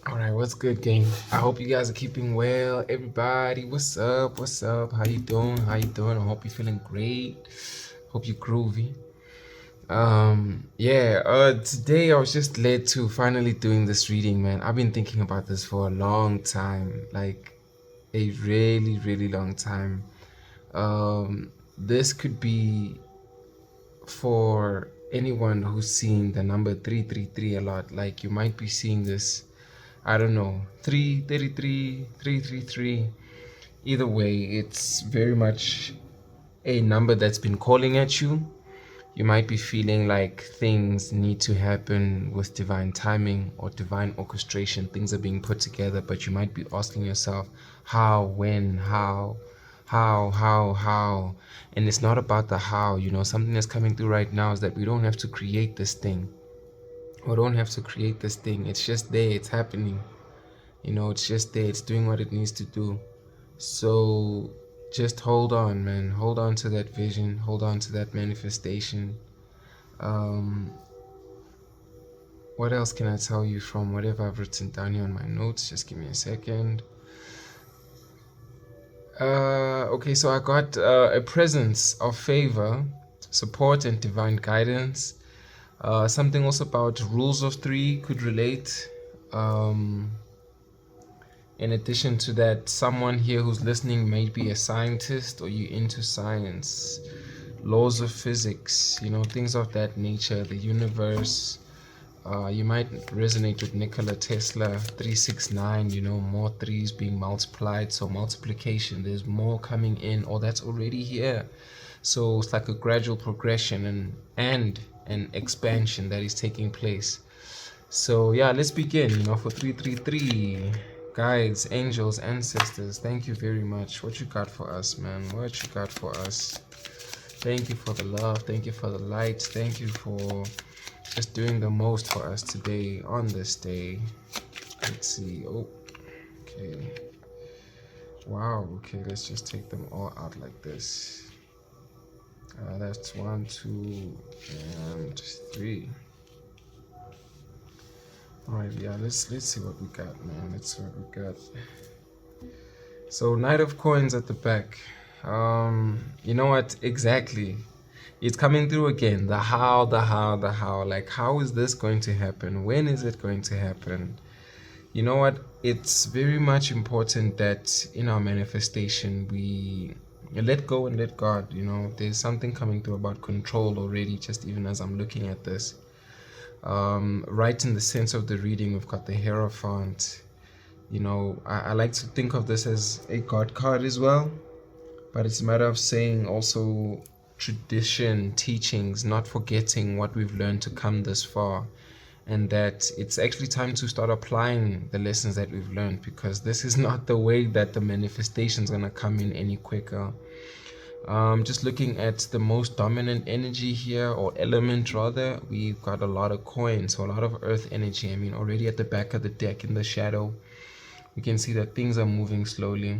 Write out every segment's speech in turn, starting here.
All right, what's good, gang? I hope you guys are keeping well. Everybody, what's up? What's up? How you doing? How you doing? I hope you're feeling great. Hope you're groovy. Today I was just led to finally doing this reading, man. I've been thinking about this for a long time, like a really, really long time. This could be for anyone who's seeing the number 333 a lot. Like you might be seeing this, I don't know, 333, 333. Either way, it's very much a number that's been calling at you. You might be feeling like things need to happen with divine timing or divine orchestration. Things are being put together, but you might be asking yourself, how, when, how. And it's not about the how, something that's coming through right now is that we don't have to create this thing. We don't have to create this thing. It's just there, it's happening. It's just there, it's doing what it needs to do. So just hold on, man. Hold on to that vision, hold on to that manifestation. Um, what else can I tell you from whatever I've written down here on my notes? Just give me a second. Okay, so I got a presence of favor, support, and divine guidance. Something also about rules of three could relate. In addition to that, someone here who's listening may be a scientist or you into science, laws of physics, things of that nature, the universe. You might resonate with Nikola Tesla 369, more threes being multiplied, so multiplication, there's more coming in, or that's already here. So it's like a gradual progression and an expansion that is taking place. So yeah, let's begin, for 333. Guides, angels, ancestors, thank you very much. What you got for us, man? What you got for us? Thank you for the love. Thank you for the light. Thank you for just doing the most for us today on this day. Let's see. Oh, okay. Wow. Okay, let's just take them all out like this. That's 1, 2, and 3. All right. Yeah. Let's see what we got, man. Let's see what we got. So Knight of Coins at the back. You know what? Exactly. It's coming through again. The how. Like, how is this going to happen? When is it going to happen? You know what? It's very much important that in our manifestation, we let go and let God. There's something coming through about control already, just even as I'm looking at this. Right in the sense of the reading, we've got the Hierophant. I like to think of this as a God card as well, but it's a matter of saying also tradition, teachings, not forgetting what we've learned to come this far, and that it's actually time to start applying the lessons that we've learned, because this is not the way that the manifestation is going to come in any quicker. Just looking at the most dominant energy here, or element rather, we've got a lot of coins, so a lot of earth energy. I mean, already at the back of the deck in the shadow, you can see that things are moving slowly.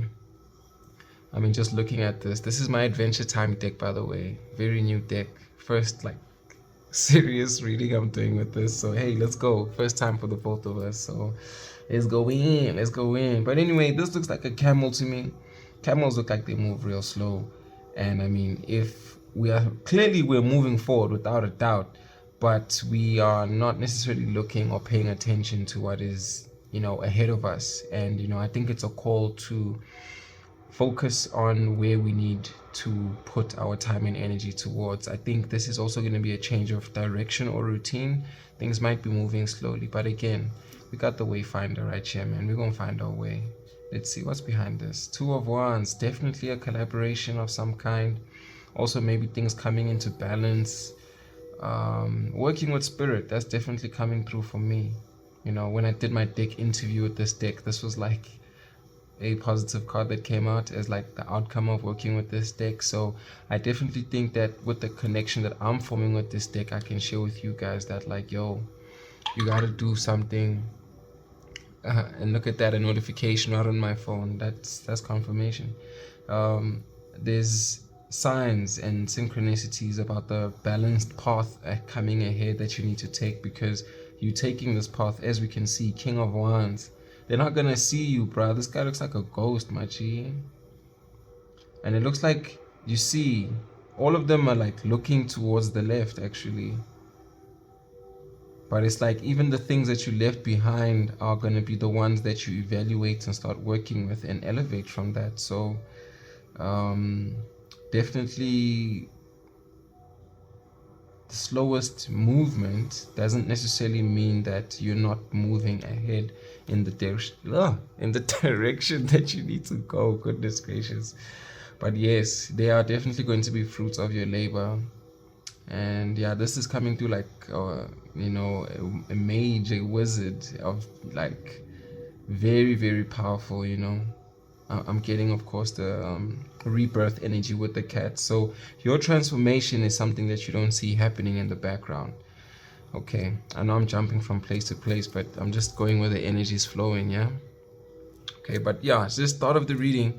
I mean, just looking at this is my Adventure Time deck, by the way. Very new deck. First, like, serious reading I'm doing with this. So, hey, let's go. First time for the both of us. So, let's go in. But anyway, this looks like a camel to me. Camels look like they move real slow. And I mean, if we're moving forward without a doubt, but we are not necessarily looking or paying attention to what is ahead of us. And I think it's a call to focus on where we need to put our time and energy towards. I think this is also going to be a change of direction or routine. Things might be moving slowly, but again, we got the wayfinder right here, man. We're gonna find our way. Let's see what's behind this. Two of Wands, definitely a collaboration of some kind. Also maybe things coming into balance. Working with spirit, that's definitely coming through for me. When I did my deck interview with this deck, this was like a positive card that came out as like the outcome of working with this deck. So I definitely think that with the connection that I'm forming with this deck, I can share with you guys that, like, yo, you gotta do something. And look at that, a notification right on my phone. That's confirmation. There's signs and synchronicities about the balanced path coming ahead that you need to take, because you taking this path, as we can see, King of Wands, They're not gonna see you, bro. This guy looks like a ghost, my G. And it looks like, you see, all of them are like looking towards the left, actually. But it's like even the things that you left behind are gonna be the ones that you evaluate and start working with and elevate from that. So definitely the slowest movement doesn't necessarily mean that you're not moving ahead in the direction that you need to go. Goodness gracious. But yes, they are definitely going to be fruits of your labor. And yeah, this is coming through like you know, a mage, a wizard of like very, very powerful, you know. I'm getting, of course, the rebirth energy with the cat. So your transformation is something that you don't see happening in the background. Okay, I know I'm jumping from place to place, but I'm just going where the energy is flowing, yeah? Okay, but yeah, it's just start of the reading.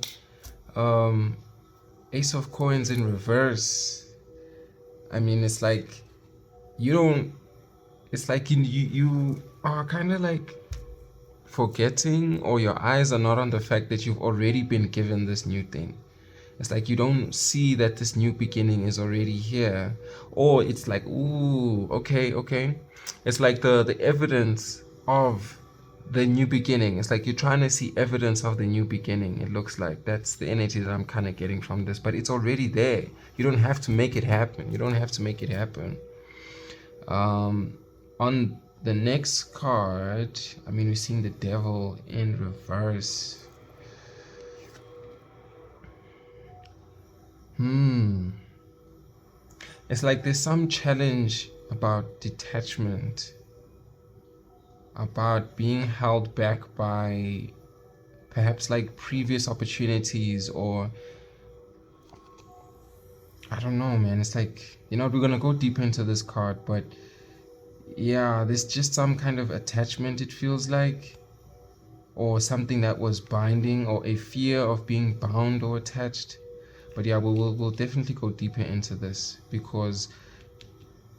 Ace of Coins in reverse. I mean, it's like you don't, it's like you are kind of like forgetting, or your eyes are not on the fact that you've already been given this new thing. It's like you don't see that this new beginning is already here. Or it's like, ooh, okay. It's like the evidence of the new beginning. It's like you're trying to see evidence of the new beginning. It looks like that's the energy that I'm kind of getting from this, but it's already there. You don't have to make it happen. You don't have to make it happen. On the next card, I mean, we're seeing the Devil in reverse. It's like there's some challenge about detachment, about being held back by perhaps like previous opportunities, or I don't know, man. It's like, you know, we're gonna go deeper into this card, but yeah, there's just some kind of attachment, it feels like, or something that was binding, or a fear of being bound or attached. But yeah, we'll definitely go deeper into this, because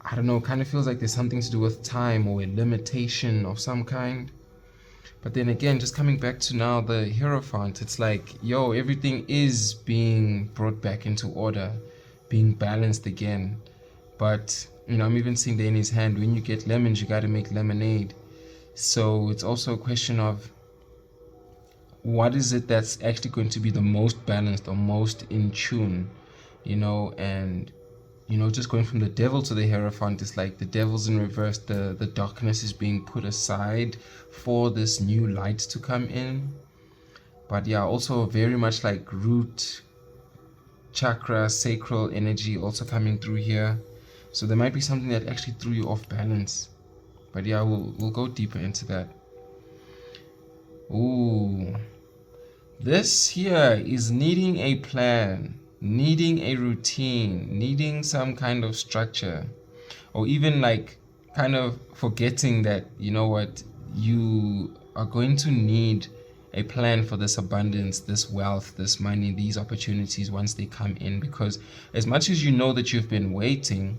I don't know, kind of feels like there's something to do with time or a limitation of some kind. But then again, just coming back to now the Hierophant, it's like, yo, everything is being brought back into order, being balanced again. But, you know, I'm even seeing there in his hand, when you get lemons, you got to make lemonade. So it's also a question of what is it that's actually going to be the most balanced or most in tune, you know. And you know, just going from the Devil to the Hierophant, is like the Devil's in reverse, the darkness is being put aside for this new light to come in. But yeah, also very much like root chakra, sacral energy also coming through here. So there might be something that actually threw you off balance. But yeah, we'll go deeper into that. Ooh, this here is needing a plan, needing a routine, needing some kind of structure, or even like kind of forgetting that, you know what, you are going to need a plan for this abundance, this wealth, this money, these opportunities once they come in. Because as much as you know that you've been waiting,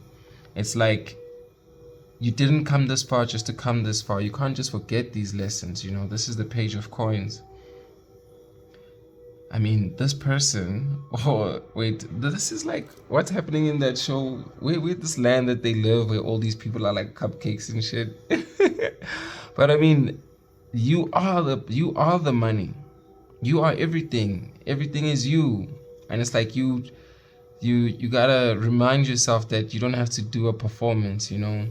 it's like you didn't come this far just to come this far. You can't just forget these lessons, you know. This is the Page of Coins. I mean, this person, oh wait, this is like what's happening in that show. Where this land that they live, where all these people are like cupcakes and shit. But I mean, you are the money. You are everything. Everything is you. And it's like you gotta remind yourself that you don't have to do a performance, you know.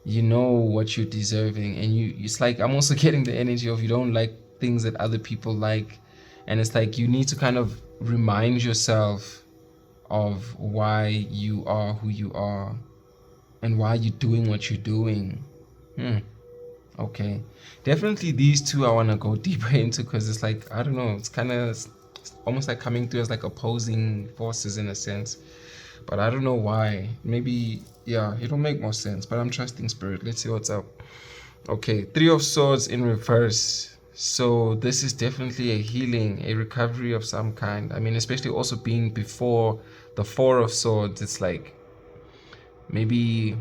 You know what you're deserving, and it's like I'm also getting the energy of you don't like things that other people like. And it's like you need to kind of remind yourself of why you are who you are and why you're doing what you're doing. Okay, definitely these two I want to go deeper into, because it's like, I don't know, it's kind of almost like coming through as like opposing forces in a sense. But I don't know why. Maybe, yeah, it'll make more sense, but I'm trusting spirit. Let's see what's up. Okay, Three of Swords in reverse. So this is definitely a healing, a recovery of some kind. I mean, especially also being before the Four of Swords. It's like maybe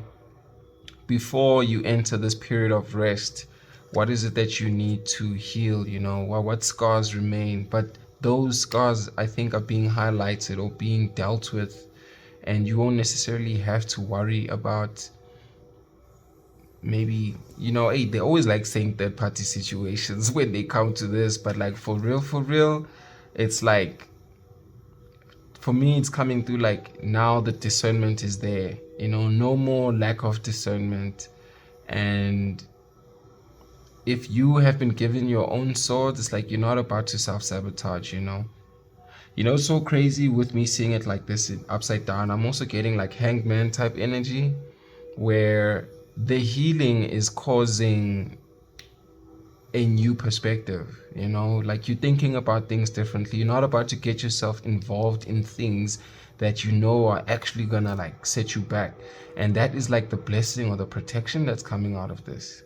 before you enter this period of rest What is it that you need to heal? You know, what scars remain? But those scars, I think, are being highlighted or being dealt with, and you won't necessarily have to worry about, maybe, you know, hey, they always like saying third party situations when they come to this, but like for real, it's like, for me, it's coming through like now the discernment is there, you know, no more lack of discernment. And if you have been given your own sword, it's like you're not about to self-sabotage, you know. You know, it's so crazy with me seeing it like this upside down. I'm also getting like hangman type energy, where the healing is causing a new perspective, you know, like you're thinking about things differently. You're not about to get yourself involved in things that you know are actually gonna like set you back. And that is like the blessing or the protection that's coming out of this.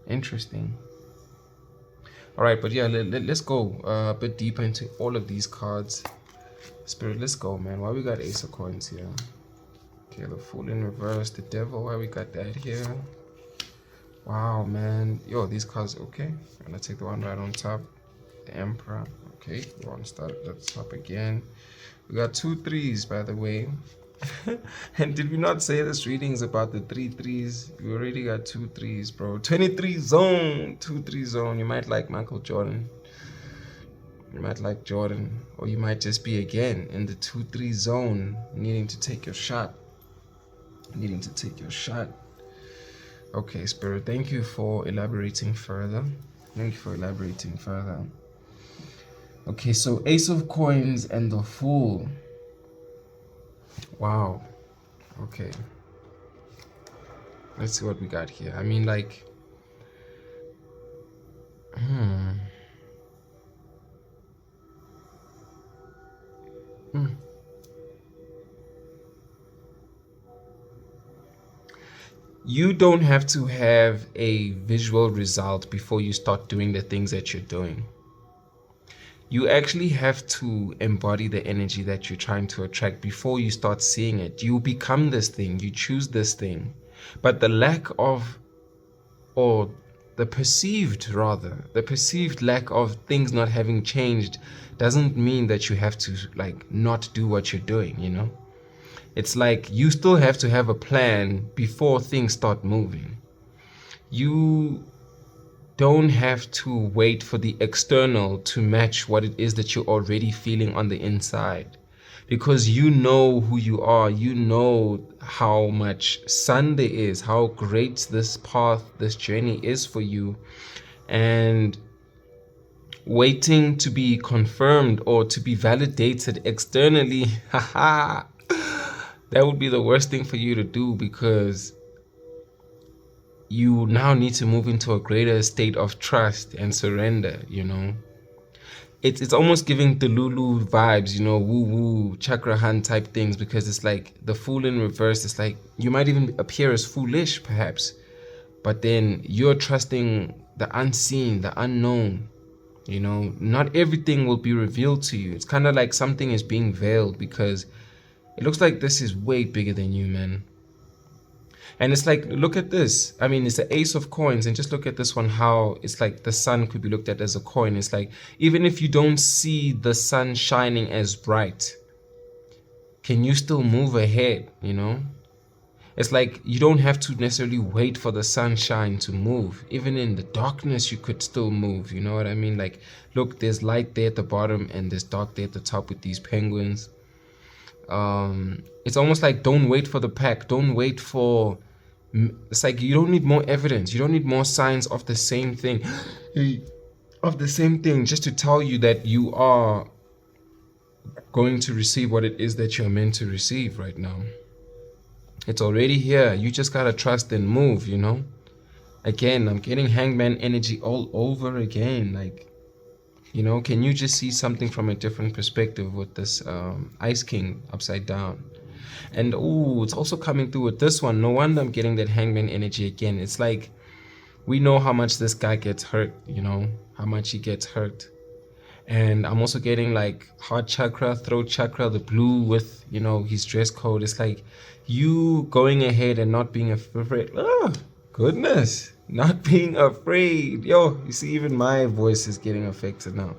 Interesting. All right, but yeah, let's go a bit deeper into all of these cards. Spirit, let's go, man. Why we got Ace of Coins here? Okay, the Fool in reverse, the Devil. Why we got that here? Wow, man. Yo, these cards, okay. I'm gonna take the one right on top. The Emperor. Okay, we want to start at the top again. We got 2 3s, by the way. And did we not say this reading's about the 3 3s? We already got 2 3s, bro. 23 zone, 2 3 zone. You might like Michael Jordan. You might like Jordan. Or you might just be again in the 2 3 zone, needing to take your shot. Needing to take your shot. Okay, Spirit, thank you for elaborating further. Thank you for elaborating further. Okay, so Ace of Coins and the Fool. Wow. Okay. Let's see what we got here. I mean, like, You don't have to have a visual result before you start doing the things that you're doing. You actually have to embody the energy that you're trying to attract before you start seeing it. You become this thing, you choose this thing. But the lack of, or the perceived lack of things not having changed doesn't mean that you have to like not do what you're doing, you know? It's like you still have to have a plan before things start moving. You don't have to wait for the external to match what it is that you're already feeling on the inside. Because you know who you are, you know how much sun there is, how great this path, this journey is for you. And waiting to be confirmed or to be validated externally, haha, that would be the worst thing for you to do, because you now need to move into a greater state of trust and surrender, you know. It's almost giving the Lulu vibes, you know, woo-woo, chakra hunt type things, because it's like the Fool in reverse. It's like you might even appear as foolish, perhaps, but then you're trusting the unseen, the unknown, you know. Not everything will be revealed to you. It's kind of like something is being veiled, because it looks like this is way bigger than you, man. And it's like, look at this. I mean, it's the Ace of Coins, and just look at this one, how it's like the sun could be looked at as a coin. It's like, even if you don't see the sun shining as bright, can you still move ahead, you know? It's like you don't have to necessarily wait for the sunshine to move. Even in the darkness, you could still move, you know what I mean? Like, look, there's light there at the bottom and there's dark there at the top with these penguins. It's almost like, don't wait for the pack. Don't wait for, it's like you don't need more evidence. You don't need more signs of the same thing, just to tell you that you are going to receive what it is that you're meant to receive right now. It's already here. You just gotta trust and move, you know? Again, I'm getting hangman energy all over again. Like, you know, can you just see something from a different perspective with this Ice King upside down? And oh, it's also coming through with this one. No wonder I'm getting that hangman energy again. It's like, we know how much this guy gets hurt, you know, how much he gets hurt. And I'm also getting like heart chakra, throat chakra, the blue with, you know, his dress code. It's like you going ahead and not being afraid. Goodness. Not being afraid. Yo, you see, even my voice is getting affected now.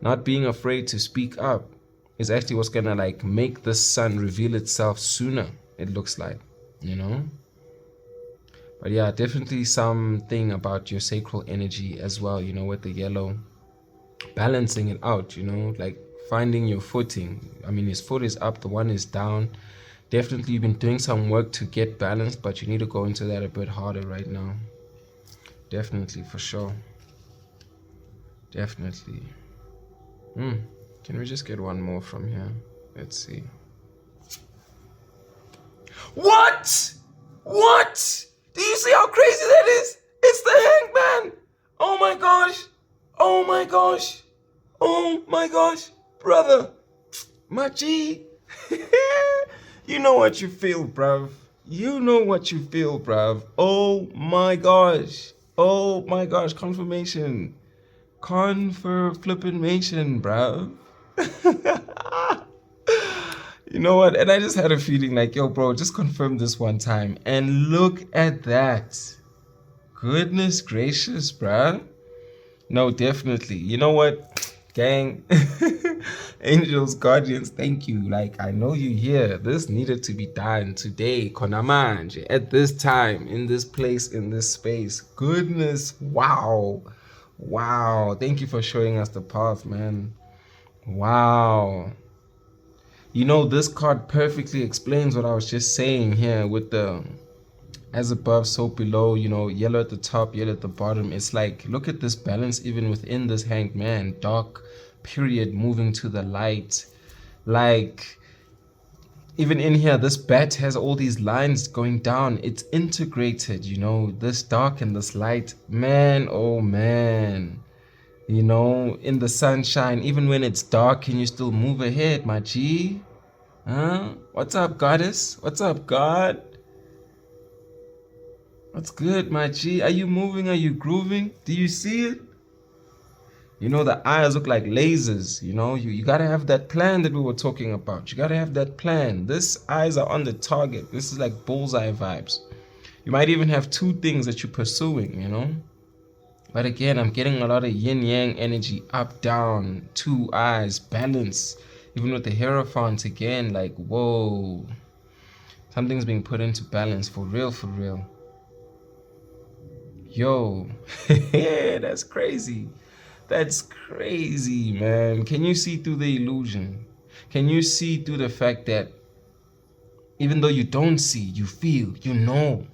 Not being afraid to speak up is actually what's gonna like make the sun reveal itself sooner, it looks like, you know? But yeah, definitely something about your sacral energy as well, you know, with the yellow, balancing it out, you know, like finding your footing. I mean, his foot is up, the one is down. Definitely you've been doing some work to get balanced, but you need to go into that a bit harder right now. Definitely, for sure. Definitely. Can we just get one more from here? Let's see. What? What? Do you see how crazy that is? It's the hangman. Oh my gosh. Oh my gosh. Oh my gosh. Brother. My G. You know what you feel, bruv. You know what you feel, bruv. Oh my gosh. Oh my gosh. Confirmation. Flippin'mation, bruv. You know what? And I just had a feeling like, yo, bro, just confirm this one time. And look at that. Goodness gracious, bruh. No, definitely. You know what, gang? Angels, guardians, thank you. Like, I know you here. This needed to be done today. Konamanje. At this time, in this place, in this space. Goodness. Wow. Wow. Thank you for showing us the path, man. Wow. You know, this card perfectly explains what I was just saying here with the as above, so below, you know, yellow at the top, yellow at the bottom. It's like, look at this balance even within this hanged man. Dark period moving to the light. Like, even in here, this bat has all these lines going down. It's integrated, you know, this dark and this light. Man, oh man. You know, in the sunshine, even when it's dark, can you still move ahead, my G? Huh? What's up, goddess? What's up, God? What's good, my G? Are you moving? Are you grooving? Do you see it? You know, the eyes look like lasers. You know, you gotta have that plan that we were talking about. You gotta have that plan. This eyes are on the target. This is like bullseye vibes. You might even have two things that you're pursuing, you know? But again, I'm getting a lot of yin-yang energy, up, down, two eyes, balance. Even with the Hierophant again, like, whoa. Something's being put into balance, for real, for real. Yo, that's crazy. That's crazy, man. Can you see through the illusion? Can you see through the fact that even though you don't see, you feel, you know?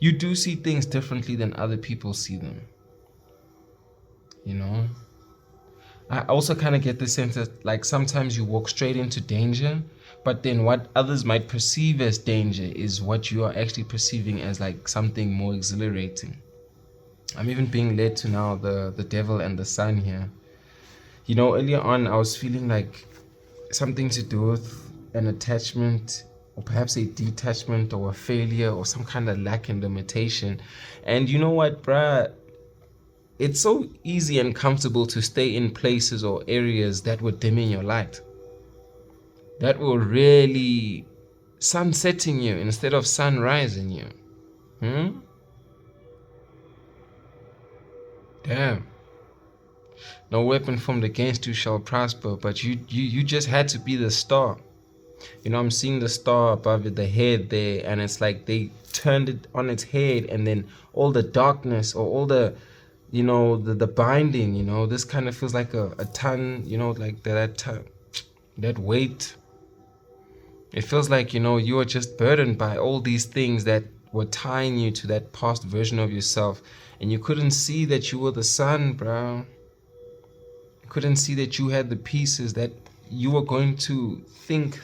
You do see things differently than other people see them, you know? I also kind of get the sense that like sometimes you walk straight into danger, but then what others might perceive as danger is what you are actually perceiving as like something more exhilarating. I'm even being led to now the devil and the sun here. You know, earlier on I was feeling like something to do with an attachment, or perhaps a detachment or a failure or some kind of lack and limitation. And you know what, bruh? It's so easy and comfortable to stay in places or areas that were dimming your light, that were really sunsetting you instead of sunrising you. Damn. No weapon formed against you shall prosper, but you just had to be the star. You know, I'm seeing the star above it, the head there, and it's like they turned it on its head, and then all the darkness or all the, you know, the binding, you know, this kind of feels like a ton, you know, like that weight. It feels like, you know, you are just burdened by all these things that were tying you to that past version of yourself, and you couldn't see that you were the sun, bro. You couldn't see that you had the pieces that you were going to think,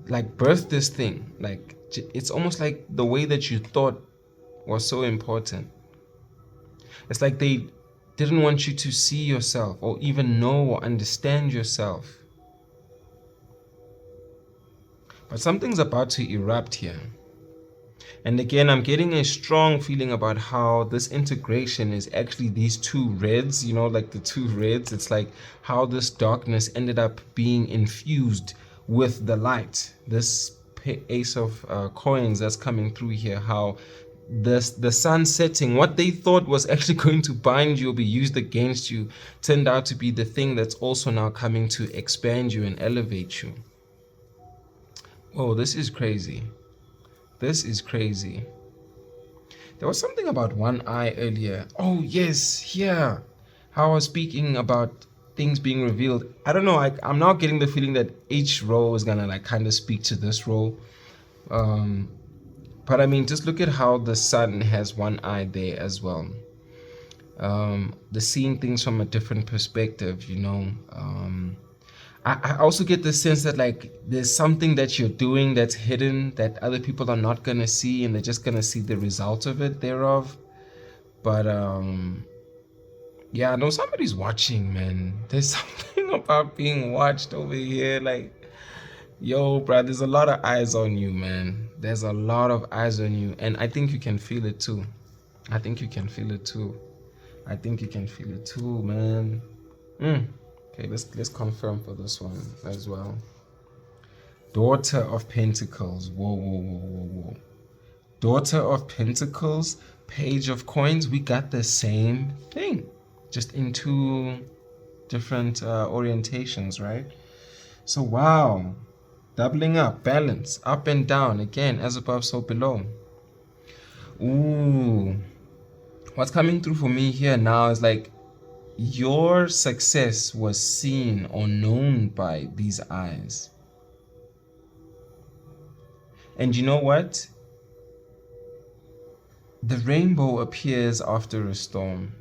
like, birth this thing. Like, it's almost like the way that you thought was so important. It's like they didn't want you to see yourself or even know or understand yourself. But something's about to erupt here. And again, I'm getting a strong feeling about how this integration is actually these two reds, you know, like the two reds. It's like how this darkness ended up being infused with the light. This Ace of Coins that's coming through here, how the sun setting, what they thought was actually going to bind you or be used against you, turned out to be the thing that's also now coming to expand you and elevate you. Oh, this is crazy. This is crazy. There was something about one eye earlier. Oh yes, here. How I was speaking about things being revealed. I don't know, I'm now getting the feeling that each role is gonna like kind of speak to this role. But I mean, just look at how the sun has one eye there as well. The seeing things from a different perspective, you know. I also get the sense that like there's something that you're doing that's hidden that other people are not gonna see, and they're just gonna see the result of it thereof. But yeah, no, somebody's watching, man. There's something about being watched over here. Like, yo, bro, there's a lot of eyes on you, man. There's a lot of eyes on you, and I think you can feel it too. I think you can feel it too. I think you can feel it too, man. Okay, let's confirm for this one as well. Daughter of Pentacles. Whoa, whoa, whoa, whoa, whoa. Daughter of Pentacles, Page of Coins. We got the same thing, just in two different orientations, right? So wow, doubling up, balance, up and down, again, as above, so below. Ooh, what's coming through for me here now is like your success was seen or known by these eyes. And you know what? The rainbow appears after a storm.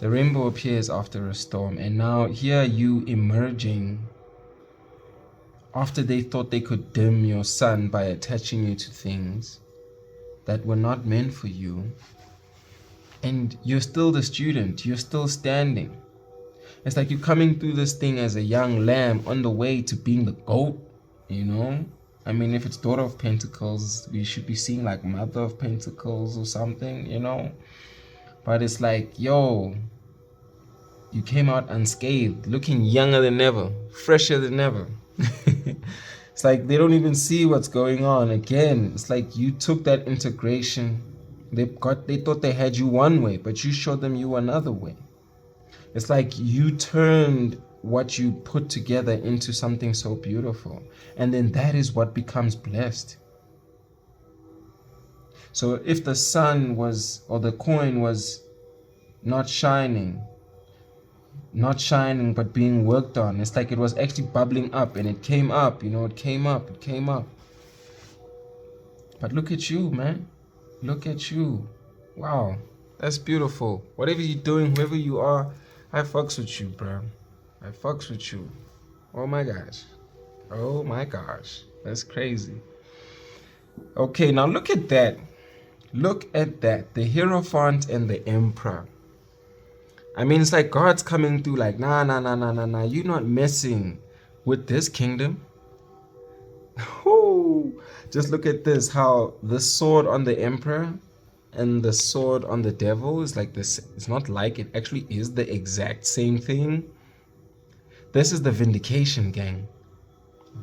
The rainbow appears after a storm. And now here you emerging after they thought they could dim your sun by attaching you to things that were not meant for you. And you're still the student, you're still standing. It's like you're coming through this thing as a young lamb on the way to being the GOAT, you know? I mean, if it's Daughter of Pentacles, we should be seeing like Mother of Pentacles or something, you know? But it's like, yo, you came out unscathed, looking younger than ever, fresher than ever. It's like they don't even see what's going on. Again, it's like you took that integration. They thought they had you one way, but you showed them you another way. It's like you turned what you put together into something so beautiful. And then that is what becomes blessed. So if the sun was, or the coin was not shining, but being worked on, it's like it was actually bubbling up, and it came up, you know, it came up. But look at you, man. Look at you. Wow, that's beautiful. Whatever you're doing, whoever you are, I fucks with you, bro. I fucks with you. Oh my gosh. Oh my gosh. That's crazy. Okay, now look at that. Look at that. The Hierophant and the Emperor. I mean, it's like God's coming through like, nah. You're not messing with this kingdom. Whoo. Just look at this, how the sword on the Emperor and the sword on the Devil is like this. It's not like, it actually is the exact same thing. This is the vindication, gang.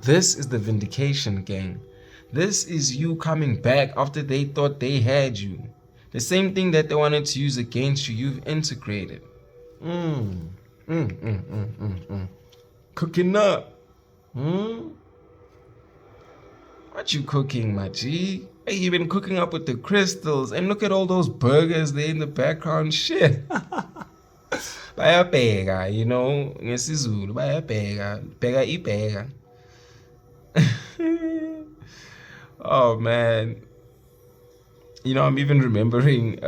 This is the vindication, gang. This is you coming back after they thought they had you. The same thing that they wanted to use against you, you've integrated. Cooking up. What you cooking, my G? Hey, you been cooking up with the crystals, and look at all those burgers there in the background. Shit. Bayabheka, you know, ngesizulu bayabheka, bheka ibheka. Oh man. You know, I'm even remembering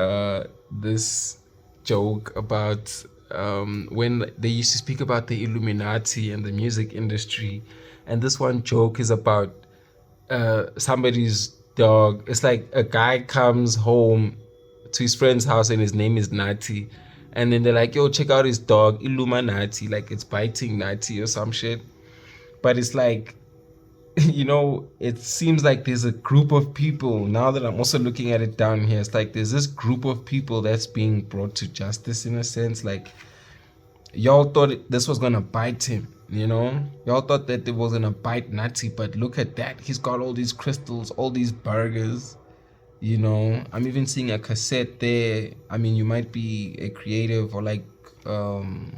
this joke about when they used to speak about the Illuminati and the music industry, and this one joke is about somebody's dog. It's like a guy comes home to his friend's house and his name is Nati, and then they're like, yo, check out his dog Illuminati, like it's biting Nati or some shit. But it's like, you know, it seems like there's a group of people, now that I'm also looking at it down here, it's like there's this group of people that's being brought to justice in a sense. Like, y'all thought this was gonna bite him, You know, y'all thought that it was gonna bite Nazi, but look at that. He's got all these crystals, all these burgers. You know, I'm even seeing a cassette there. I mean, you might be a creative or like, you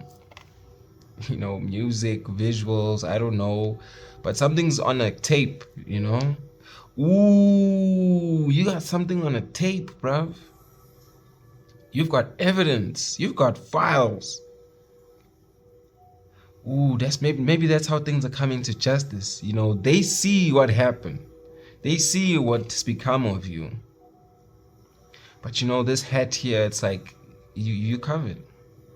know, music, visuals, I don't know. But something's on a tape, you know? Ooh, you got something on a tape, bruv. You've got evidence. You've got files. Ooh, that's maybe that's how things are coming to justice. You know, they see what happened. They see what's become of you. But you know, this hat here, it's like you covered.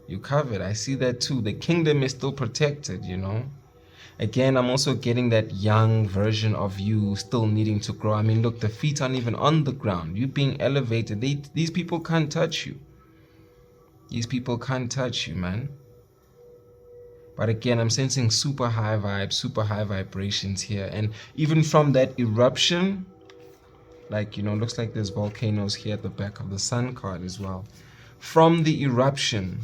You covered. I see that too. The kingdom is still protected, you know. Again, I'm also getting that young version of you still needing to grow. I mean, look, the feet aren't even on the ground. You being elevated. These people can't touch you. These people can't touch you, man. But again, I'm sensing super high vibes, super high vibrations here. And even from that eruption, like, you know, looks like there's volcanoes here at the back of the sun card as well. From the eruption,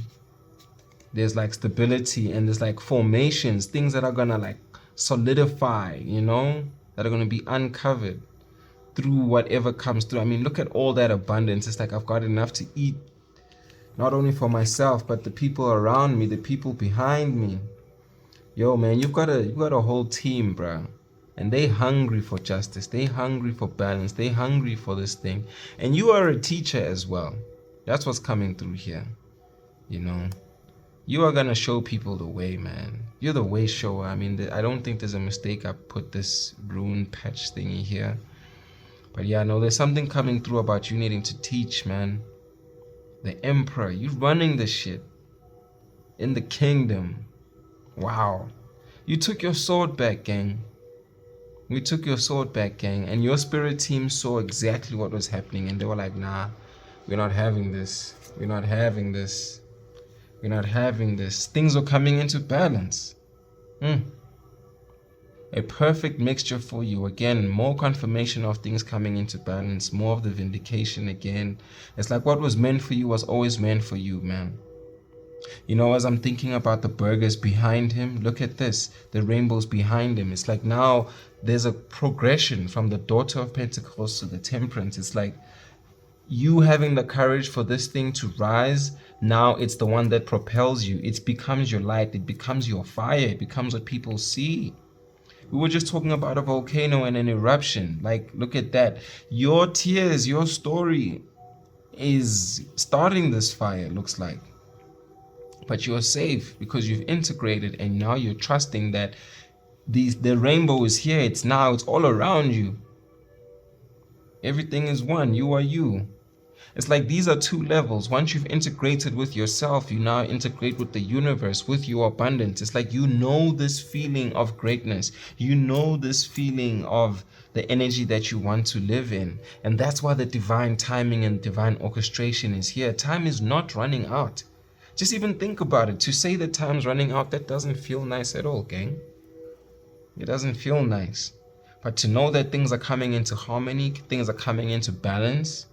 there's like stability and there's like formations, things that are gonna like solidify, you know, that are gonna be uncovered through whatever comes through. I mean, look at all that abundance. It's like I've got enough to eat, not only for myself, but the people around me, the people behind me. Yo, man, you've got a whole team, bruh. And they hungry for justice. They hungry for balance. They hungry for this thing. And you are a teacher as well. That's what's coming through here. You know, you are gonna show people the way, man. You're the way shower. I mean, I don't think there's a mistake I put this rune patch thingy here. But yeah, no, there's something coming through about you needing to teach, man. The emperor, you running the shit in the kingdom. Wow. You took your sword back, gang. We took your sword back, gang. And your spirit team saw exactly what was happening. And they were like, nah, we're not having this. We're not having this. We're not having this. Things are coming into balance. A perfect mixture for you. Again, more confirmation of things coming into balance. More of the vindication again. It's like what was meant for you was always meant for you, man. You know, as I'm thinking about the burgers behind him, look at this. The rainbows behind him. It's like now there's a progression from the Daughter of Pentacles to the Temperance. It's like you having the courage for this thing to rise. Now it's the one that propels you. It becomes your light. It becomes your fire. It becomes what people see. We were just talking about a volcano and an eruption. Like, look at that. Your tears, your story is starting this fire, looks like. But you're safe because you've integrated and now you're trusting that the rainbow is here. It's all around you. Everything is one. You are you. It's like these are two levels. Once you've integrated with yourself, you now integrate with the universe, with your abundance. It's like you know this feeling of greatness. You know this feeling of the energy that you want to live in. And that's why the divine timing and divine orchestration is here. Time is not running out. Just even think about it. To say that time's running out, that doesn't feel nice at all, gang. It doesn't feel nice. But to know that things are coming into harmony, things are coming into balance,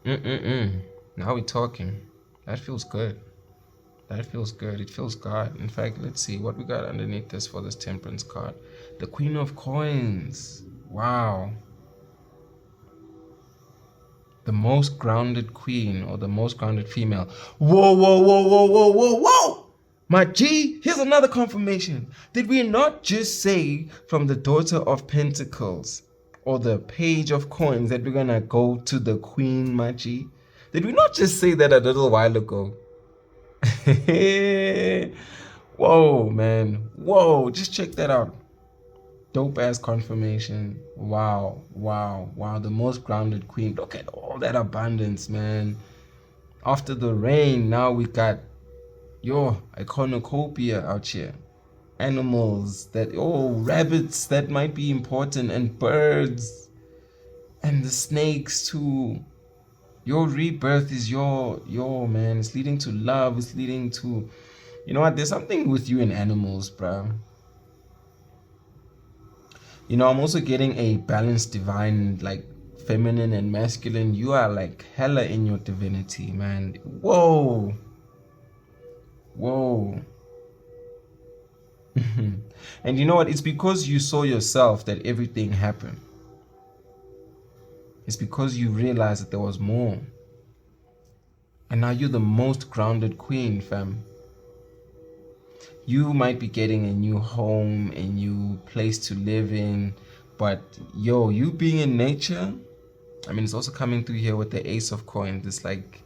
now we're talking. That feels good. That feels good. It feels God. In fact, let's see what we got underneath this for this Temperance card. The Queen of Coins. Wow. The most grounded queen or the most grounded female. Whoa, whoa, whoa, whoa, whoa, whoa, whoa. My G, here's another confirmation. Did we not just say from the Daughter of Pentacles or the Page of Coins that we're going to go to the Queen, my G? Did we not just say that a little while ago? Whoa, man. Whoa, just check that out. Dope ass confirmation. Wow, wow, wow. The most grounded queen. Look at all that abundance, man. After the rain, now we got your iconocopia out here. Animals that, rabbits that might be important, and birds, and the snakes too. Your rebirth is your man. It's leading to love. It's leading to, you know what? There's something with you and animals, bro. You know, I'm also getting a balanced divine, like feminine and masculine. You are like hella in your divinity, man. Whoa. Whoa. And you know what? It's because you saw yourself that everything happened. It's because you realized that there was more. And now you're the most grounded queen, fam. You might be getting a new home, a new place to live in, but yo, you being in nature, I mean, it's also coming through here with the Ace of Coins. It's like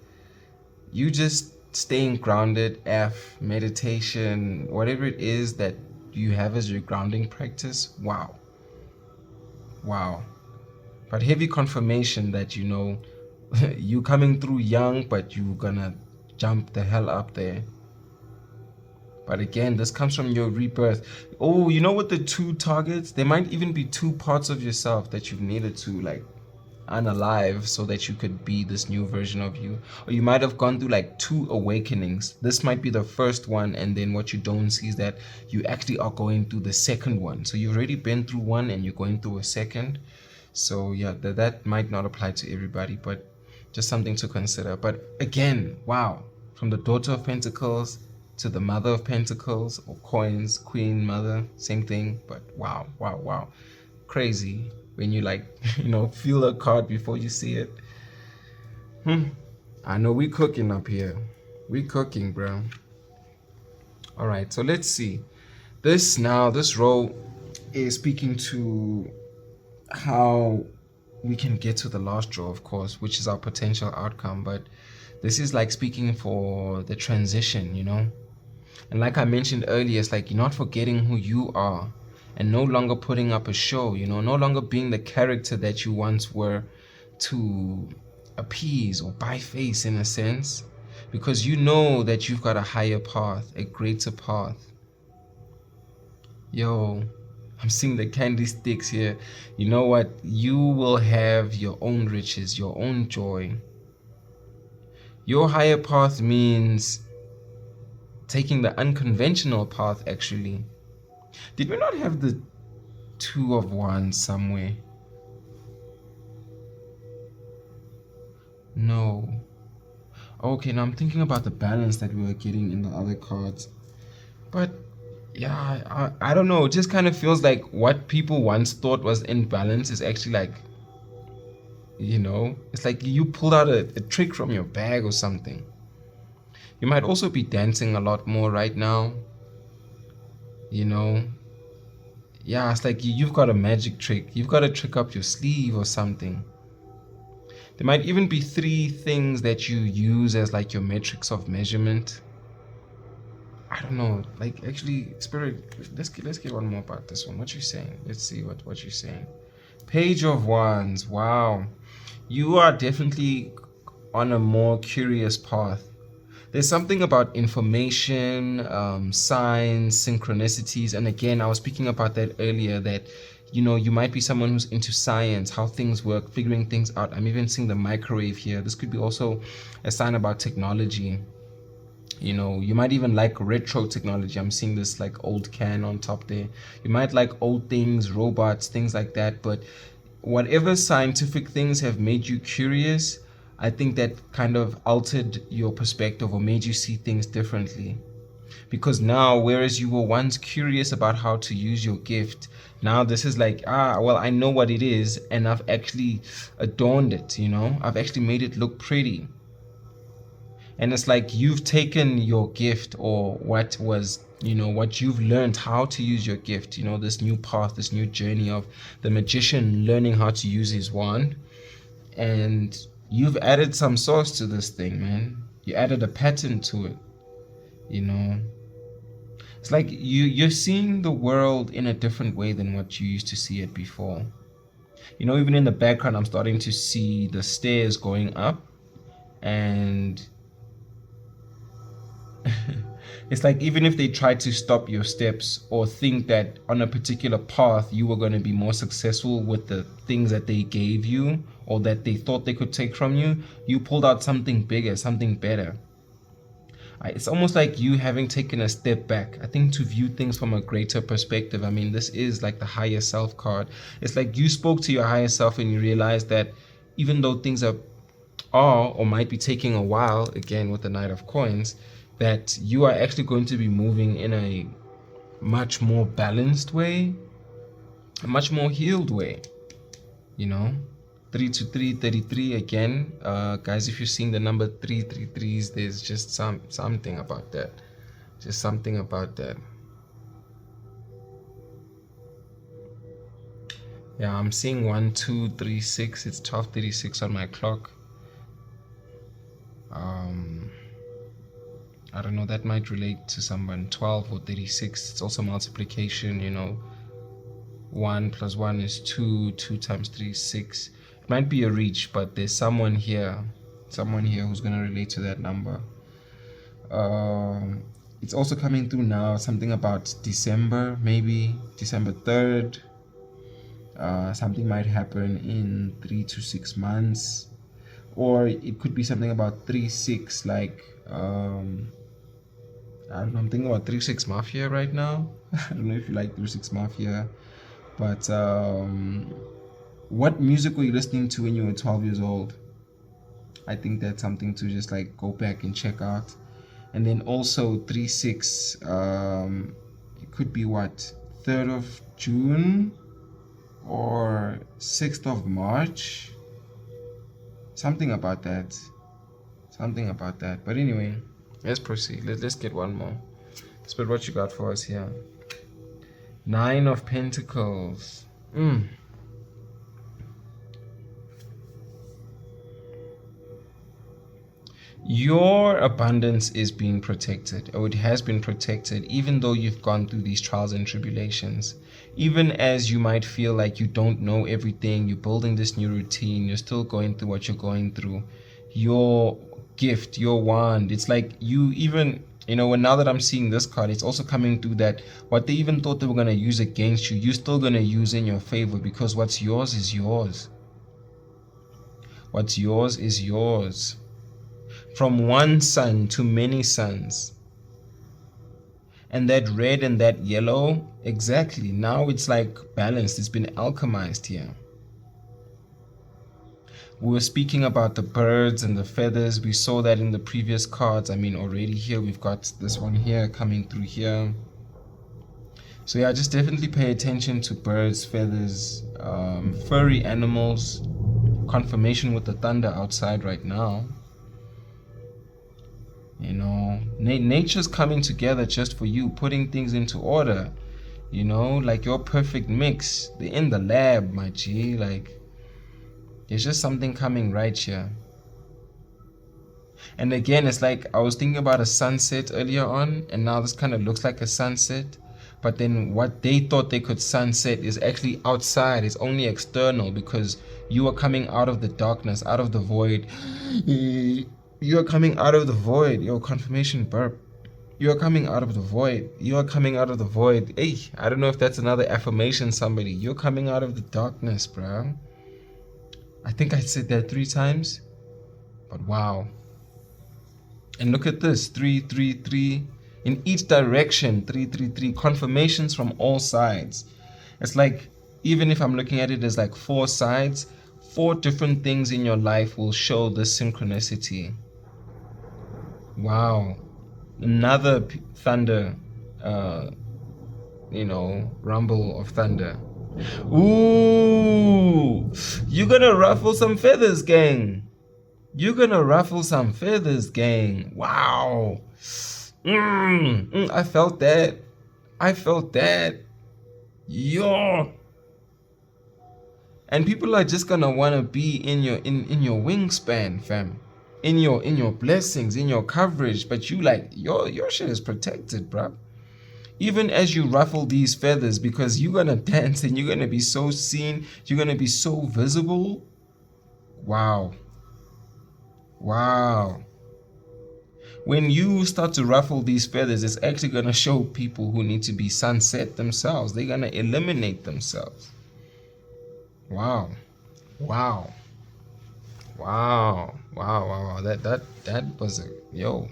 you just staying grounded, meditation, whatever it is that you have as your grounding practice. Wow. Wow. But heavy confirmation that, you know, you coming through young, but you gonna jump the hell up there. But again, this comes from your rebirth. Oh, you know what, the two targets? There might even be two parts of yourself that you've needed to like unalive so that you could be this new version of you. Or you might have gone through like two awakenings. This might be the first one, and then what you don't see is that you actually are going through the second one. So you've already been through one and you're going through a second. So yeah, that might not apply to everybody, but just something to consider. But again, wow, from the Daughter of Pentacles to the Mother of Pentacles, or Coins, Queen, Mother, same thing. But wow, wow, wow, crazy when you like, you know, feel a card before you see it. I know we cooking up here. We cooking, bro. All right, so let's see. This row is speaking to how we can get to the last draw, of course, which is our potential outcome. But this is like speaking for the transition, you know. And like I mentioned earlier, it's like you're not forgetting who you are and no longer putting up a show, you know, no longer being the character that you once were to appease or buy face, in a sense, because you know that you've got a higher path, a greater path. Yo, I'm seeing the candy sticks here. You know what? You will have your own riches, your own joy. Your higher path means taking the unconventional path, actually. Did we not have the Two of Wands somewhere? No. Okay, now I'm thinking about the balance that we were getting in the other cards. But yeah, I don't know. It just kind of feels like what people once thought was in balance is actually like, you know, it's like you pulled out a trick from your bag or something. You might also be dancing a lot more right now. You know, yeah, it's like you've got a magic trick. You've got a trick up your sleeve or something. There might even be 3 things that you use as like your metrics of measurement. I don't know. Like, actually, Spirit, let's get one more about this one. What you saying? Let's see what you're saying. Page of Wands. Wow. You are definitely on a more curious path. There's something about information, signs, synchronicities. And again, I was speaking about that earlier, that, you know, you might be someone who's into science, how things work, figuring things out. I'm even seeing the microwave here. This could be also a sign about technology. You know, you might even like retro technology. I'm seeing this like old can on top there. You might like old things, robots, things like that. But whatever scientific things have made you curious, I think that kind of altered your perspective or made you see things differently. Because now, whereas you were once curious about how to use your gift, now this is like, well, I know what it is, and I've actually adorned it, you know? I've actually made it look pretty. And it's like you've taken your gift, or what was, you know, what you've learned how to use your gift, you know, this new path, this new journey of the magician learning how to use his wand. And you've added some sauce to this thing, man. You added a pattern to it, you know. It's like you're seeing the world in a different way than what you used to see it before. You know, even in the background, I'm starting to see the stairs going up, and it's like even if they try to stop your steps or think that on a particular path you were going to be more successful with the things that they gave you or that they thought they could take from you, you pulled out something bigger, something better. It's almost like you having taken a step back, I think, to view things from a greater perspective. I mean, this is like the higher self card. It's like you spoke to your higher self and you realized that even though things are or might be taking a while, again with the Knight of Coins, that you are actually going to be moving in a much more balanced way, a much more healed way, you know. 3 to 3, 33 again. Guys, if you're seeing the number 333s, there's just something about that. Just something about that. Yeah, I'm seeing 1, 2, 3, 6. It's 12:36 on my clock. I don't know, that might relate to someone. 12 or 36. It's also multiplication, you know. 1 plus 1 is 2. 2 times 3 is 6. It might be a reach, but there's someone here who's gonna relate to that number. It's also coming through now, something about December, maybe December 3rd. Something might happen in 3 to 6 months, or it could be something about 3-6, like I don't know, I'm thinking about 3-6 Mafia right now. I don't know if you like 3-6 Mafia, but what music were you listening to when you were 12 years old? I think that's something to just like go back and check out. And then also 3-6, it could be what, 3rd of June or 6th of March, something about that. But anyway, let's proceed. Let's get one more. Spirit, what you got for us here? 9 of Pentacles. Your abundance is being protected, or it has been protected, even though you've gone through these trials and tribulations. Even as you might feel like you don't know everything, you're building this new routine, you're still going through what you're going through. Your gift, your wand, it's like you even, you know, now that I'm seeing this card, it's also coming through that what they even thought they were going to use against you, you're still going to use in your favor, because what's yours is yours. What's yours is yours. From one sun to many suns. And that red and that yellow, exactly. Now it's like balanced. It's been alchemized here. We were speaking about the birds and the feathers. We saw that in the previous cards. I mean, already here we've got this one here coming through here. So yeah, just definitely pay attention to birds, feathers, furry animals. Confirmation with the thunder outside right now. You know, nature's coming together just for you, putting things into order. You know, like your perfect mix. They're in the lab, my G. Like, there's just something coming right here. And again, it's like I was thinking about a sunset earlier on, and now this kind of looks like a sunset. But then what they thought they could sunset is actually outside. It's only external, because you are coming out of the darkness, out of the void. You are coming out of the void. Your confirmation burp. You are coming out of the void. You are coming out of the void. Hey, I don't know if that's another affirmation, somebody. You're coming out of the darkness, bro. I think I said that 3 times. But wow. And look at this. 3, 3, 3. In each direction. 3, 3, 3. Confirmations from all sides. It's like, even if I'm looking at it as like 4 sides, 4 different things in your life will show this synchronicity. Wow. Another thunder, you know, rumble of thunder. Ooh, you're gonna ruffle some feathers, gang. You're gonna ruffle some feathers, gang. Wow. I felt that. Yo. And people are just gonna wanna be in your wingspan, fam. In your blessings, in your coverage, but you like your shit is protected, bruh. Even as you ruffle these feathers, because you're gonna dance and you're gonna be so seen, you're gonna be so visible. Wow. When you start to ruffle these feathers, it's actually gonna show people who need to be sunset themselves. They're gonna eliminate themselves. Wow. That was a yo.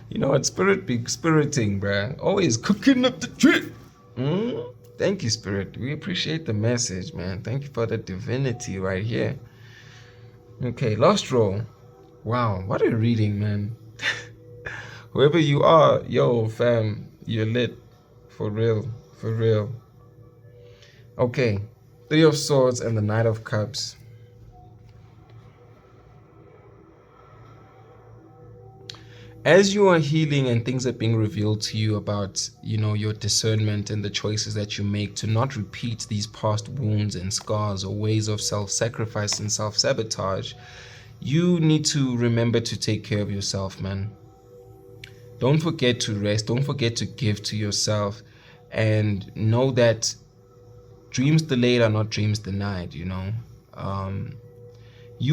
You know what, spirit be spiriting, bruh. Always cooking up the drip. Thank you, spirit. We appreciate the message, man. Thank you for the divinity right here. Okay, last row. Wow, what a reading, man. Whoever you are, yo, fam, you're lit. For real. For real. Okay. Three of Swords and the Knight of Cups. As you are healing and things are being revealed to you about, your discernment and the choices that you make to not repeat these past wounds and scars or ways of self-sacrifice and self-sabotage, you need to remember to take care of yourself, man. Don't forget to rest. Don't forget to give to yourself, and know that dreams delayed are not dreams denied, You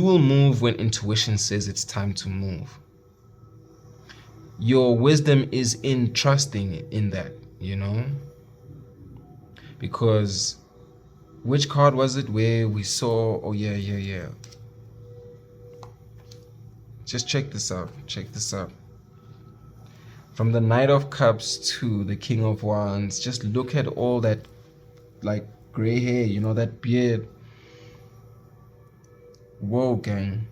will move when intuition says it's time to move. Your wisdom is in trusting in that, because which card was it where we saw, oh yeah. Just check this out. From the Knight of Cups to the King of Wands, just look at all that like gray hair, that beard. Whoa, gang.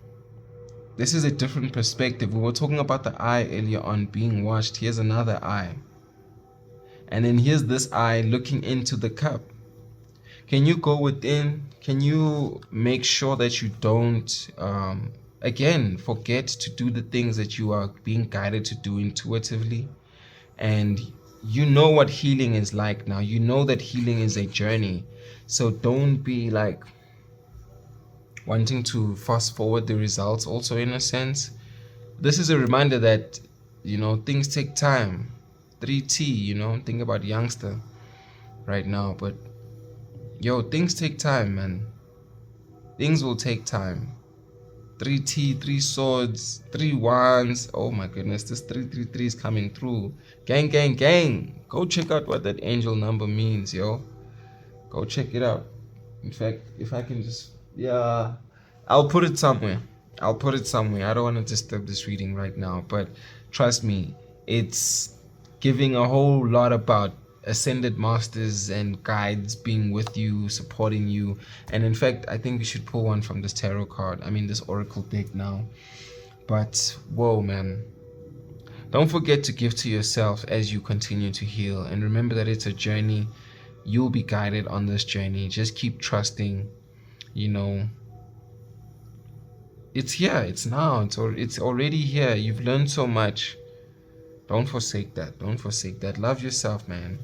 This is a different perspective. We were talking about the eye earlier on being watched. Here's another eye. And then here's this eye looking into the cup. Can you go within? Can you make sure that you don't, again, forget to do the things that you are being guided to do intuitively? And you know what healing is like now. You know that healing is a journey. So don't be like wanting to fast forward the results also, in a sense. This is a reminder that, things take time. 3T, think about youngster right now. But, yo, things take time, man. Things will take time. 3T, 3 swords, 3 wands. Oh my goodness, this 333 is coming through. Gang, gang, gang. Go check out what that angel number means, yo. Go check it out. In fact, if I can just, I'll put it somewhere. I don't want to disturb this reading right now, but trust me, it's giving a whole lot about ascended masters and guides being with you, supporting you. And in fact, I think we should pull one from this tarot card. I mean, this oracle deck now. But whoa, man. Don't forget to give to yourself as you continue to heal. And remember that it's a journey. You'll be guided on this journey. Just keep trusting, It's here. It's now. It's already here. You've learned so much. Don't forsake that. Love yourself, man.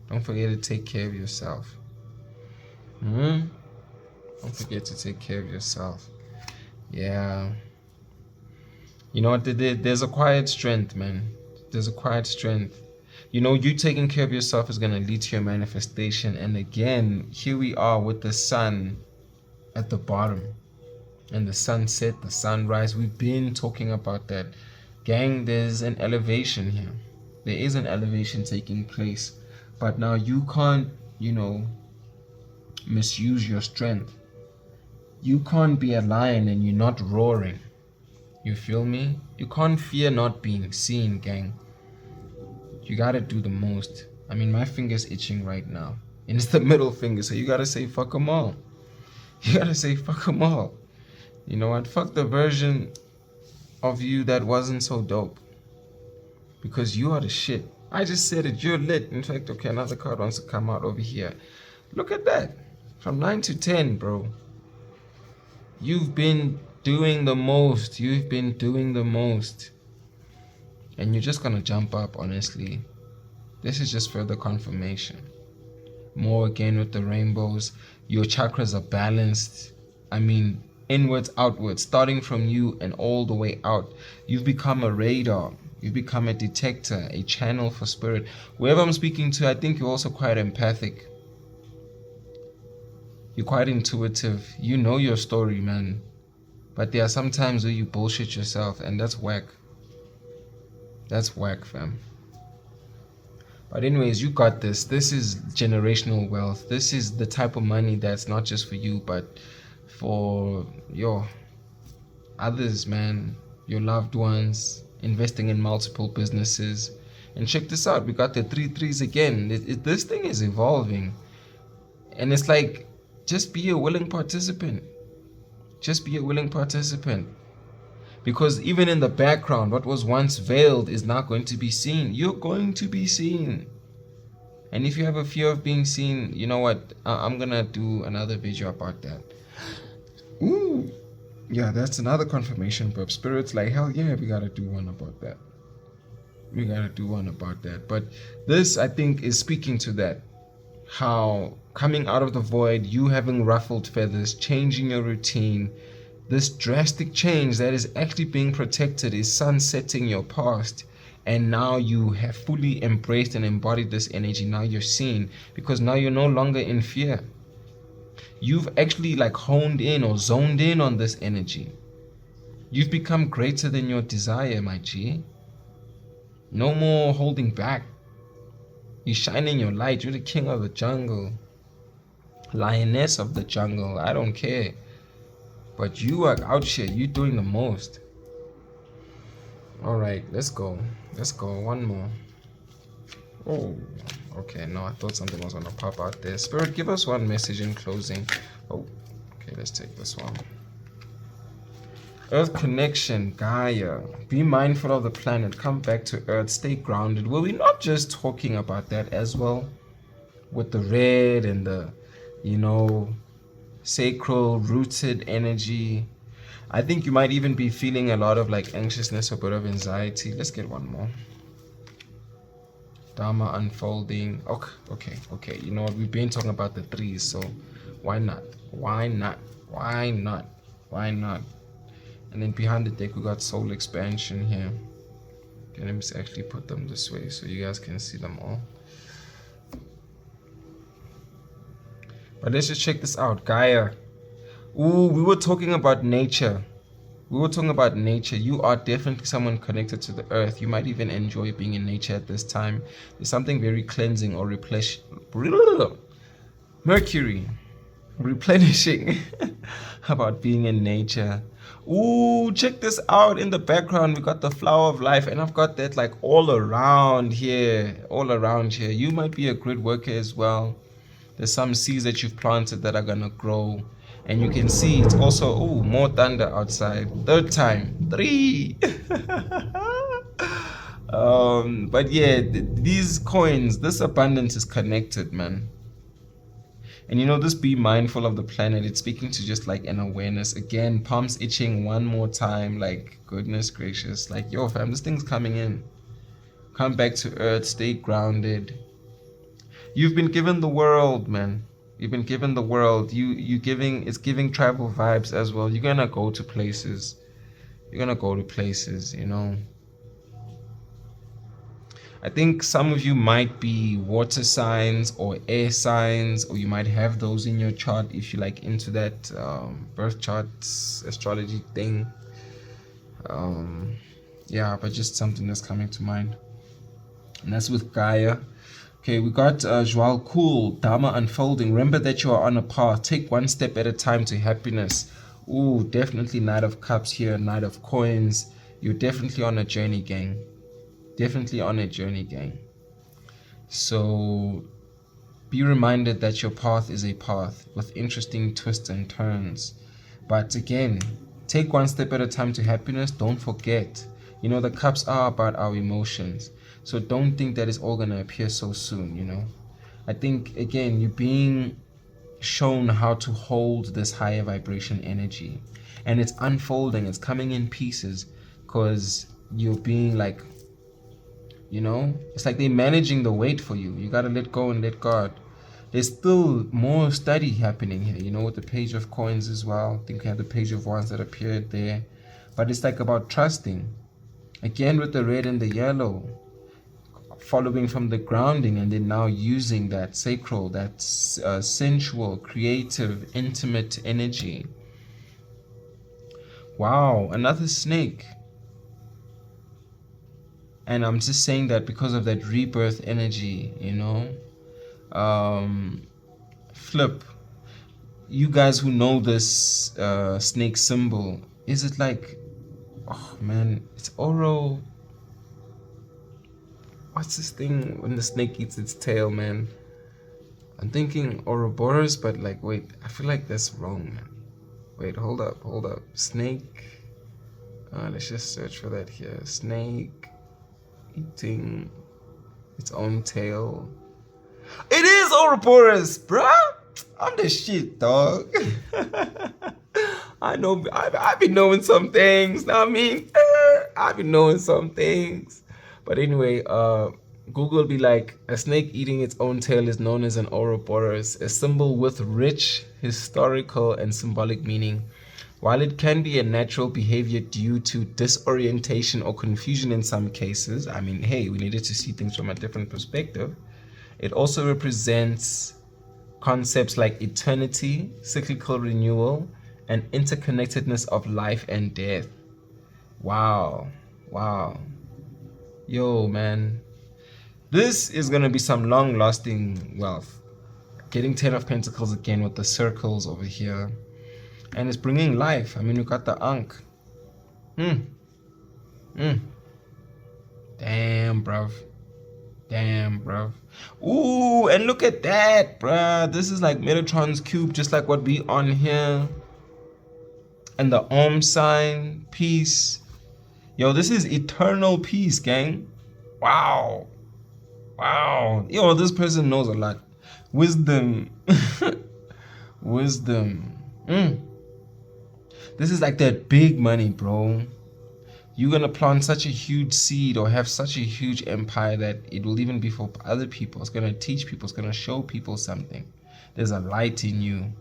Don't forget to take care of yourself. Don't forget to take care of yourself. Yeah. You know what? There's a quiet strength, man. There's a quiet strength. You taking care of yourself is going to lead to your manifestation. And again, here we are with the sun at the bottom. And the sunset, the sunrise. We've been talking about that. Gang, there's an elevation here. There is an elevation taking place. But now you can't, misuse your strength. You can't be a lion and you're not roaring. You feel me? You can't fear not being seen, gang. You gotta do the most. I mean, my finger's itching right now. And it's the middle finger, so you gotta say fuck them all. You gotta say fuck them all. You know what? Fuck the version of you that wasn't so dope. Because you are the shit. I just said it. You're lit. In fact, okay, another card wants to come out over here. Look at that. From 9 to 10, bro. You've been doing the most. And you're just gonna jump up, honestly. This is just further confirmation. More again with the rainbows. Your chakras are balanced. I mean, inwards, outwards, starting from you and all the way out. You've become a radar. You've become a detector, a channel for spirit. Whoever I'm speaking to, I think you're also quite empathic. You're quite intuitive. You know your story, man. But there are some times where you bullshit yourself, and that's whack. That's whack, fam. But anyways, you got this. This is generational wealth. This is the type of money that's not just for you, but for your others, man. Your loved ones. Investing in multiple businesses. And check this out. We got the 3 3s again. This thing is evolving. And it's like, just be a willing participant. Because even in the background, what was once veiled is now going to be seen. You're going to be seen. And if you have a fear of being seen, you know what? I'm going to do another video about that. Ooh. Yeah, that's another confirmation, bro. Spirit's like, hell yeah, we got to do one about that. We got to do one about that. But this, I think, is speaking to that. How coming out of the void, you having ruffled feathers, changing your routine, this drastic change that is actually being protected is sunsetting your past. And now you have fully embraced and embodied this energy. Now you're seen, because now you're no longer in fear. You've actually like honed in or zoned in on this energy. You've become greater than your desire, my G. No more holding back. You're shining your light. You're the king of the jungle. Lioness of the jungle. I don't care. But you are out here. You're doing the most. Alright, let's go. Let's go. One more. Oh, okay. No, I thought something was going to pop out there. Spirit, give us one message in closing. Oh, okay. Let's take this one. Earth connection, Gaia. Be mindful of the planet. Come back to Earth. Stay grounded. Were we not just talking about that as well? With the red and the, you know, sacral rooted energy. I think you might even be feeling a lot of like anxiousness or a bit of anxiety. Let's get one more. Dharma unfolding. Okay. You know what? We've been talking about the threes, so why not? Why not? Why not? Why not? And then behind the deck, we got soul expansion here. Okay, let me actually put them this way so you guys can see them all. But let's just check this out. Gaia. Ooh, we were talking about nature. You are definitely someone connected to the earth. You might even enjoy being in nature at this time. There's something very cleansing or replenishing about being in nature. Ooh, check this out. In the background, we got the flower of life, and I've got that like all around here. You might be a grid worker as well. There's some seeds that you've planted that are gonna grow. And you can see it's also, ooh, more thunder outside. Third time. 3. But yeah, these coins, this abundance is connected, man. And you know, this be mindful of the planet. It's speaking to just like an awareness. Again, palms itching one more time. Like, goodness gracious. Like, yo, fam, this thing's coming in. Come back to earth. Stay grounded. You've been given the world, man. You've been given the world. It's giving travel vibes as well. You're gonna go to places. You know. I think some of you might be water signs or air signs, or you might have those in your chart if you like into that birth charts astrology thing. Yeah, but just something that's coming to mind. And that's with Gaia. Okay, we got Joal Cool, Dharma unfolding. Remember that you are on a path. Take one step at a time to happiness. Ooh, definitely Knight of Cups here, Knight of Coins. You're definitely on a journey, gang. So be reminded that your path is a path with interesting twists and turns. But again, take one step at a time to happiness. Don't forget, you know, the cups are about our emotions. So don't think that it's all going to appear so soon, you know. I think, again, you're being shown how to hold this higher vibration energy. And it's unfolding. It's coming in pieces because you're being like, you know, it's like they're managing the weight for you. You got to let go and let God. There's still more study happening here, you know, with the Page of Coins as well. I think we have the Page of Wands that appeared there. But it's like about trusting. Again, with the red and the yellow. Following from the grounding and then now using that sacral, that sensual, creative, intimate energy. Wow, another snake. And I'm just saying that because of that rebirth energy, you know. Flip. You guys who know this snake symbol, is it like, oh man, it's Oro. What's this thing when the snake eats its tail, man? I'm thinking Ouroboros, but like, wait, I feel like that's wrong, man. Wait, hold up. Snake. Let's just search for that here. Snake eating its own tail. It is Ouroboros, bruh. I'm the shit, dog. I know. I've been knowing some things. Know what I mean, I've been knowing some things. But anyway, Google will be like, a snake eating its own tail is known as an Ouroboros, a symbol with rich historical and symbolic meaning. While it can be a natural behavior due to disorientation or confusion in some cases, I mean, hey, we needed to see things from a different perspective. It also represents concepts like eternity, cyclical renewal, and interconnectedness of life and death. Wow. Wow. Yo, man. This is going to be some long-lasting wealth. Getting 10 of Pentacles again with the circles over here. And it's bringing life. I mean, we got the Ankh. Damn, bruv. Damn, bruv. Ooh, and look at that, bruh. This is like Metatron's cube, just like what we on here. And the Om sign, peace. Yo, this is eternal peace, gang. Wow. Wow. Yo, this person knows a lot. Wisdom. Wisdom. This is like that big money, bro. You're gonna plant such a huge seed or have such a huge empire that it will even be for other people. It's gonna teach people, it's gonna show people something. There's a light in you.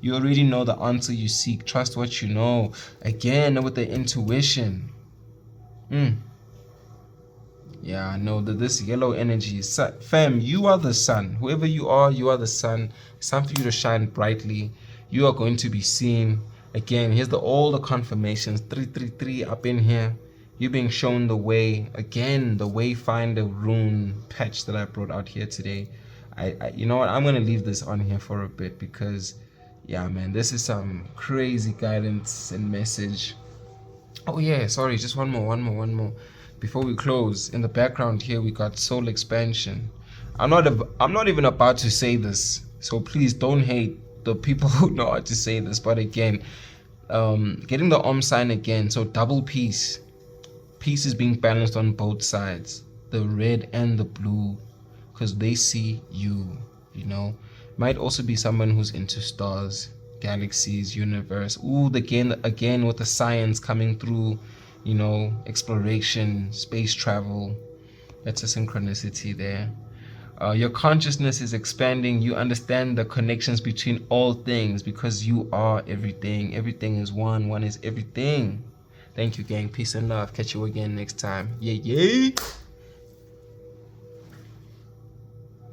You already know the answer you seek. Trust what you know. Again, with the intuition. Yeah, I know that this yellow energy is fam, you are the sun. Whoever you are the sun. It's time for you to shine brightly. You are going to be seen. Again, here's all the confirmations. 333 up in here. You're being shown the way. Again, the wayfinder rune patch that I brought out here today. You know what? I'm gonna leave this on here for a bit because, yeah, man, this is some crazy guidance and message. Oh yeah, sorry, just one more. Before we close, in the background here we got soul expansion. I'm not even about to say this, so please don't hate the people who know how to say this. But again, getting the Om sign again, so double peace. Peace is being balanced on both sides, the red and the blue, because they see you. You know, might also be someone who's into stars, galaxies, universe. Ooh, again with the science coming through. You know, exploration, space travel. That's a synchronicity there. Your consciousness is expanding. You understand the connections between all things because you are everything. Everything is one. One is everything. Thank you, gang. Peace and love. Catch you again next time. Yeah.